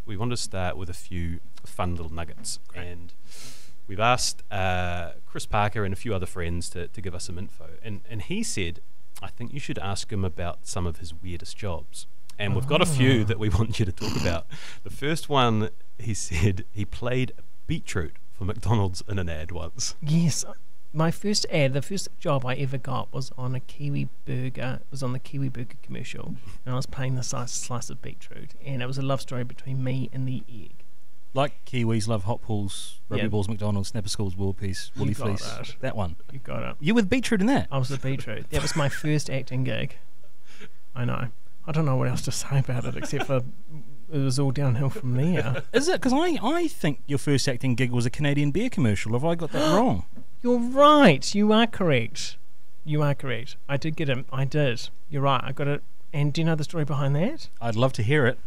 we wanted to start with a few fun little nuggets. Great. And we've asked Chris Parker and a few other friends to give us some info. And he said, I think you should ask him about some of his weirdest jobs. And we've got a few that we want you to talk about. The first one, he said he played beetroot for McDonald's in an ad once. Yes. My first ad, the first job I ever got was on a Kiwi Burger. It was on the Kiwi Burger commercial, and I was playing the slice of beetroot, and it was a love story between me and the egg. Like Kiwis love hot pools, rugby balls, McDonald's, Snapper Schools, World Peace, Woolly Fleece. It. That one. You got it. You with beetroot in that? I was the beetroot. That was my first acting gig. I know. I don't know what else to say about it except for it was all downhill from there. Is it? Because I think your first acting gig was a Canadian beer commercial. Have I got that wrong? You're right. You are correct. You are correct. I did get it. I did. You're right. I got it. And do you know the story behind that? I'd love to hear it.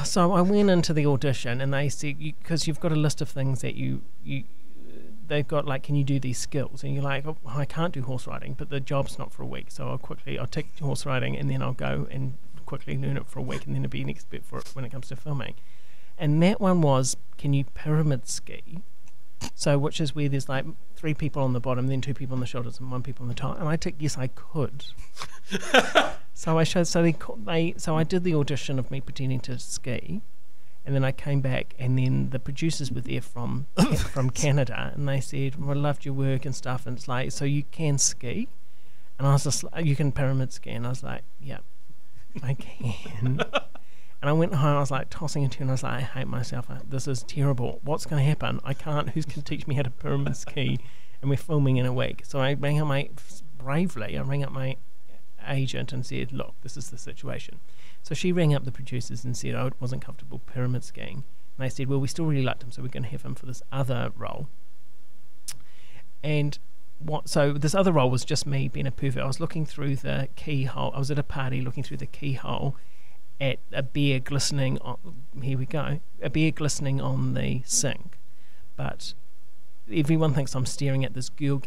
So I went into the audition and they said, because you've got a list of things that they've got, like, can you do these skills? And you're like, oh, I can't do horse riding, but the job's not for a week. So I'll take horse riding and then I'll go and quickly learn it for a week and then be an expert for it when it comes to filming. And that one was, can you pyramid ski? So, which is where there's like 3 people on the bottom, then 2 people on the shoulders, and 1 people on the top. And I ticked yes, I could. So I showed. So I did the audition of me pretending to ski, and then I came back, and then the producers were there from Canada, and they said, "Well, I loved your work and stuff." And it's like, so you can ski, and I was just like, you can pyramid ski, and I was like, yeah, I can. And I went home, I was like tossing and turning, I was like, I hate myself, this is terrible, what's going to happen? I can't, who's going to teach me how to pyramid ski? And we're filming in a week. So I rang up my agent and said, look, this is the situation. So she rang up the producers and said, I wasn't comfortable pyramid skiing. And they said, well, we still really liked him, so we're going to have him for this other role. And so this other role was just me being a pervert. I was looking through the keyhole, I was at a party looking through the keyhole at a beer glistening on, a beer glistening on the sink, but everyone thinks I'm staring at this girl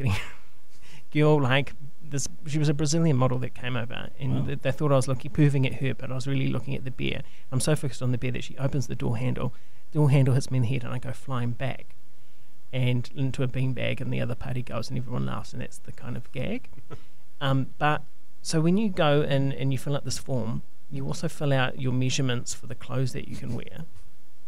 like this. She was a Brazilian model that came over, and they thought I was perving at her, but I was really looking at the beer. I'm so focused on the beer that she opens the door handle hits me in the head, and I go flying back and into a beanbag, and the other party goes, and everyone laughs, and that's the kind of gag. But so when you go in and you fill out this form, you also fill out your measurements for the clothes that you can wear.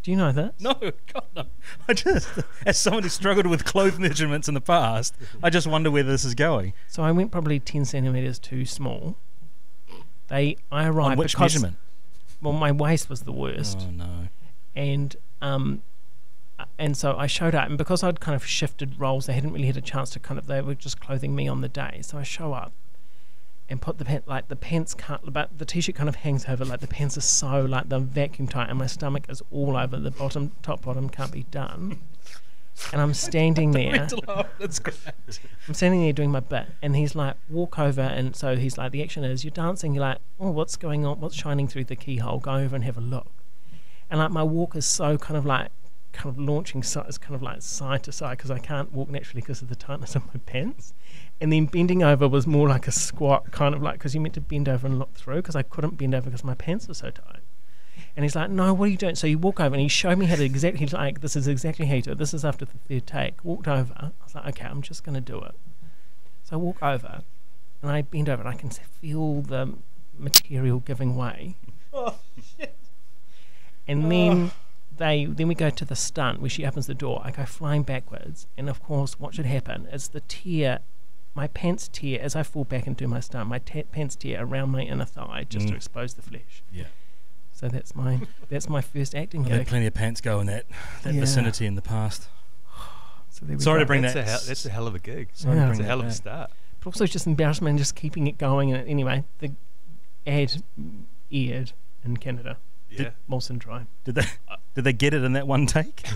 Do you know that? No, God, no. I just, as someone who struggled with clothes measurements in the past, I just wonder where this is going. So I went probably 10 centimetres too small. I arrived. On which measurement? Well, my waist was the worst. Oh, no. And so I showed up, and because I'd kind of shifted roles, they hadn't really had a chance to they were just clothing me on the day. So I show up and put the pants can't, but the t-shirt kind of hangs over, like the pants are so, like they're vacuum tight, and my stomach is all over, the top bottom can't be done. And I'm standing there. That's great. I'm standing there doing my bit, and he's like, walk over, and so he's like, the action is, you're dancing, you're like, oh, what's going on, what's shining through the keyhole, go over and have a look. And like my walk is so kind of launching, it's kind of like side to side, because I can't walk naturally because of the tightness of my pants. And then bending over was more like a squat, kind of like, because you meant to bend over and look through, because I couldn't bend over because my pants were so tight. And he's like, no, what are you doing? So you walk over, and he showed me how to he's like, this is exactly how you do it. This is after the 3rd take. Walked over. I was like, okay, I'm just going to do it. So I walk over, and I bend over, and I can feel the material giving way. Oh, shit. And then then we go to the stunt where she opens the door. I go flying backwards, and of course what should happen is my pants tear as I fall back and do my stunt. My pants tear around my inner thigh just to expose the flesh. Yeah. So that's my first acting gig. I've had plenty of pants go in that vicinity in the past. So Sorry to bring that's a hell of a gig. It's a hell of a start. But also just embarrassment and just keeping it going. And anyway, the ad aired in Canada. Yeah. Molson Dry. Did they get it in that one take?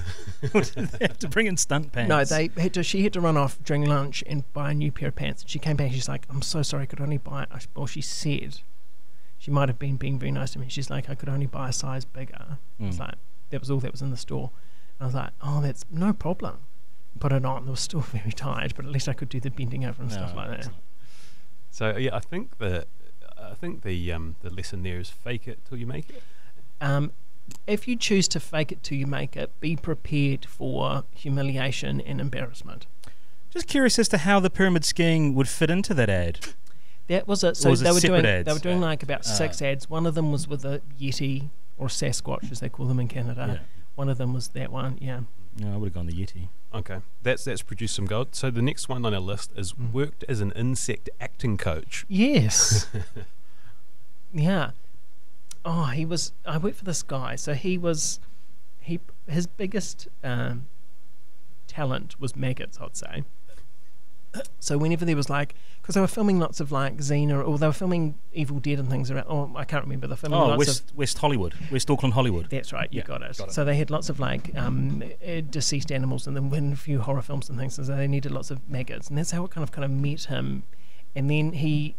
Or did they have to bring in stunt pants? No, she had to run off during lunch and buy a new pair of pants. She came back and she's like, I'm so sorry, I could only buy it. Well, she said, she might have been being very nice to me. She's like, I could only buy a size bigger. I was like, that was all that was in the store. And I was like, oh, that's no problem. Put it on. It was still very tired, but at least I could do the bending over and stuff like that. So yeah, I think the lesson there is fake it till you make it. if you choose to fake it till you make it, be prepared for humiliation and embarrassment. Just curious as to how the pyramid skiing would fit into that ad. That was it. Or So was it they were separate doing ads? they were doing like about 6 ads. One of them was with a Yeti or Sasquatch, as they call them in Canada. Yeah. One of them was that one. Yeah. No, I would have gone the Yeti. Okay, that's produced some gold. So the next one on our list is worked as an insect acting coach. Yes. Yeah. Oh, he was. I worked for this guy. So his biggest talent was maggots, I'd say. So whenever there was like, because they were filming lots of like Xena, or they were filming Evil Dead and things around. Oh, I can't remember. They're filming Oh, lots of. West Hollywood. West Auckland, Hollywood. That's right, you Yeah, got it. got it. So they had lots of like deceased animals, and then in a few horror films and things, so they needed lots of maggots, and that's how it kind of met him. And then he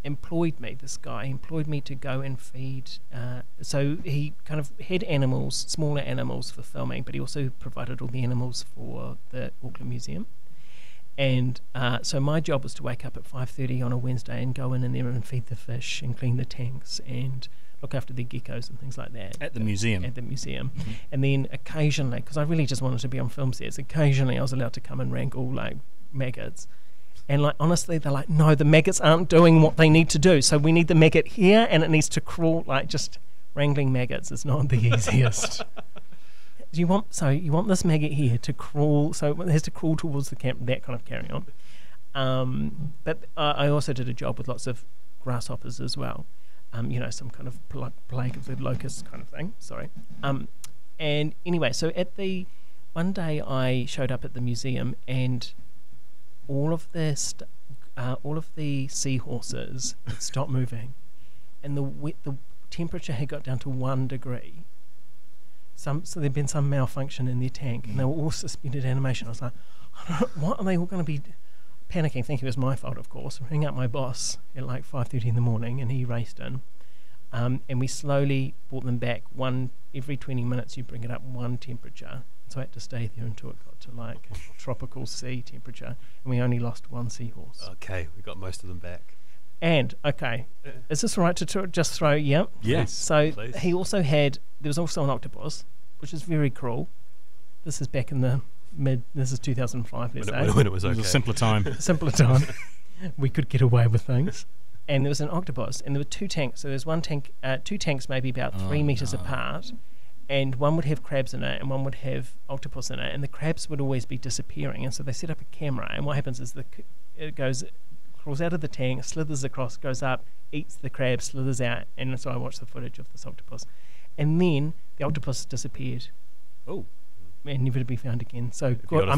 employed me. This guy employed me to go and feed. So he kind of had animals, smaller animals for filming, but he also provided all the animals for the Auckland Museum. And so my job was to wake up at 5:30 on a Wednesday and go in there and feed the fish and clean the tanks and look after the geckos and things like that. At the museum. At the museum. And then occasionally, because I really just wanted to be on film sets, occasionally I was allowed to come and wrangle like maggots. And like honestly, they're like, no, the maggots aren't doing what they need to do. So we need the maggot here, and it needs to crawl. Like just wrangling maggots is not the easiest. You want this maggot here to crawl, so it has to crawl towards the camp. That kind of carry on. But I also did a job with lots of grasshoppers as well. Some kind of plague of the locusts kind of thing. Sorry. And anyway, so one day I showed up at the museum, and all of the seahorses had stopped moving, and the temperature had got down to 1 degree. So there'd been some malfunction in their tank, and they were all suspended animation. I was like, what are they all going to be panicking, thinking it was my fault, of course. I rang up my boss at like 5:30 in the morning, and he raced in. And we slowly brought them back. Every 20 minutes, you bring it up 1 temperature. So I had to stay there until it got to like tropical sea temperature, and we only lost 1 seahorse. Okay, we got most of them back. And okay, is this right to just throw? Yep. Yes. So Please. there was also an octopus, which is very cruel. This is back in the this is 2005, let's say. When it was It okay. was a simpler time. Simpler time. We could get away with things. And there was an octopus, and there were 2 tanks. So there's 2 tanks maybe about 3 meters apart, and one would have crabs in it, and one would have octopus in it, and the crabs would always be disappearing. And so they set up a camera, and what happens is it crawls out of the tank, slithers across, goes up, eats the crab, slithers out, and so I watched the footage of this octopus. And then the octopus disappeared. Oh. And never to be found again. So be I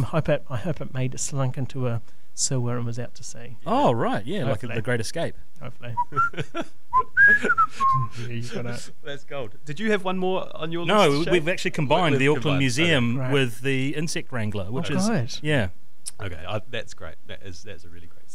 hope it made it slunk into a sewer and was out to sea. Oh, right. Yeah, Hopefully. like The Great Escape. Hopefully. Yeah, you got it. That's gold. Did you have one more on your No, list? we've actually combined We've the Auckland combined, Museum okay. with the Insect Wrangler, which is good. yeah. Okay, that's great. That's a really great